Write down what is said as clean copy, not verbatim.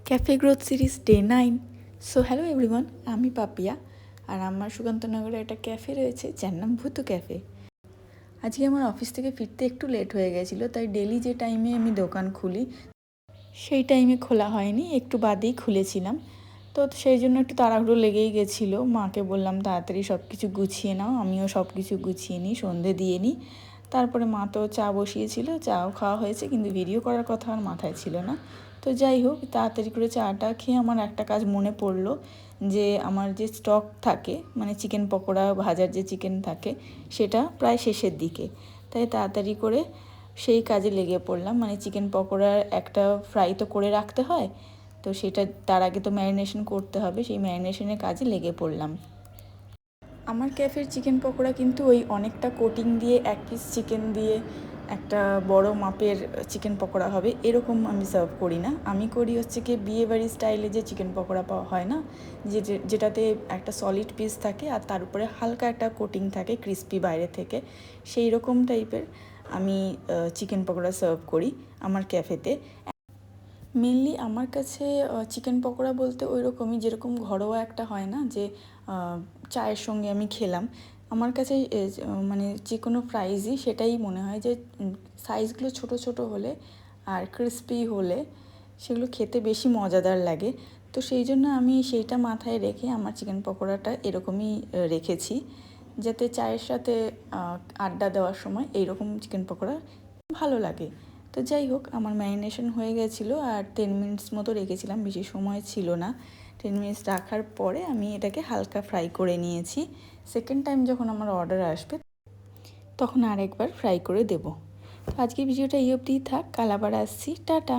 Cafe growth series day 9। So hello everyone, আমি পাপিয়া আর আমার সুকান্তনগরে একটা ক্যাফে রয়েছে যার নাম ভূতু ক্যাফে। আজকে আমার অফিস থেকে ফিরতে একটু লেট হয়ে গেছিলো, তাই ডেলি যে টাইমে আমি দোকান খুলি সেই টাইমে খোলা হয়নি, একটু বাদেই খুলেছিলাম। তো সেই জন্য একটু তাড়াহুড়ো লেগেই গেছিলো। মাকে বললাম তাড়াতাড়ি সব কিছু গুছিয়ে নাও, আমিও সব কিছু গুছিয়ে নিই, সন্ধে দিয়ে নিই। তারপরে মা তো চা বসিয়েছিল, চাও খাওয়া হয়েছে, কিন্তু ভিডিও করার কথা আর মাথায় ছিল না। তো যাই হোক, তাড়াতাড়ি করে চাটা খেয়ে আমার একটা কাজ মনে পড়লো, যে আমার যে স্টক থাকে, মানে চিকেন পকোড়া ভাজার যে চিকেন থাকে, সেটা প্রায় শেষের দিকে। তাই তাড়াতাড়ি করে সেই কাজে লেগে পড়লাম। মানে চিকেন পকোড়ার একটা ফ্রাই তো করে রাখতে হয়, তো সেটা তার আগে তো ম্যারিনেশন করতে হবে, সেই ম্যারিনেশনের কাজে লেগে পড়লাম। আমার ক্যাফের চিকেন পকোড়া কিন্তু ওই অনেকটা কোটিং দিয়ে, এক পিস চিকেন দিয়ে একটা বড় মাপের চিকেন পকোড়া হবে এরকম আমি সার্ভ করি না। আমি করি হচ্ছে কি বিয়েবাড়ি স্টাইলে যে চিকেন পকোড়া পাওয়া হয় না, যেটাতে একটা সলিড পিস থাকে আর তার উপরে হালকা একটা কোটিং থাকে ক্রিস্পি বাইরে থেকে, সেই রকম টাইপের আমি চিকেন পকোড়া সার্ভ করি আমার ক্যাফেতে। মেনলি আমার কাছে চিকেন পকোড়া বলতে ওই রকমই, যেরকম ঘরোয়া একটা হয় না যে চায়ের সঙ্গে আমি খেলাম, আমার কাছে মানে যে কোনো ফ্রাইজই সেটাই মনে হয় যে সাইজগুলো ছোট ছোট হলে আর ক্রিস্পি হলে সেগুলো খেতে বেশি মজাদার লাগে। তো সেই জন্য আমি সেইটা মাথায় রেখে আমার চিকেন পকোড়াটা এরকমই রেখেছি, যাতে চায়ের সাথে আড্ডা দেওয়ার সময় এইরকম চিকেন পকোড়া ভালো লাগে। তো যাই হোক, আমার ম্যারিনেশন হয়ে গেছিলো আর 10 মিনিটস মতো রেখেছিলাম, বেশি সময় ছিল না। 10 মিনিটস রাখার পরে আমি এটাকে হালকা ফ্রাই করে নিয়েছি। সেকেন্ড টাইম যখন আমার অর্ডার আসবে তখন আরেকবার ফ্রাই করে দেবো। তো আজকে ভিডিওটা এই অবধিই থাক, কাল আবার আসছি, টাটা।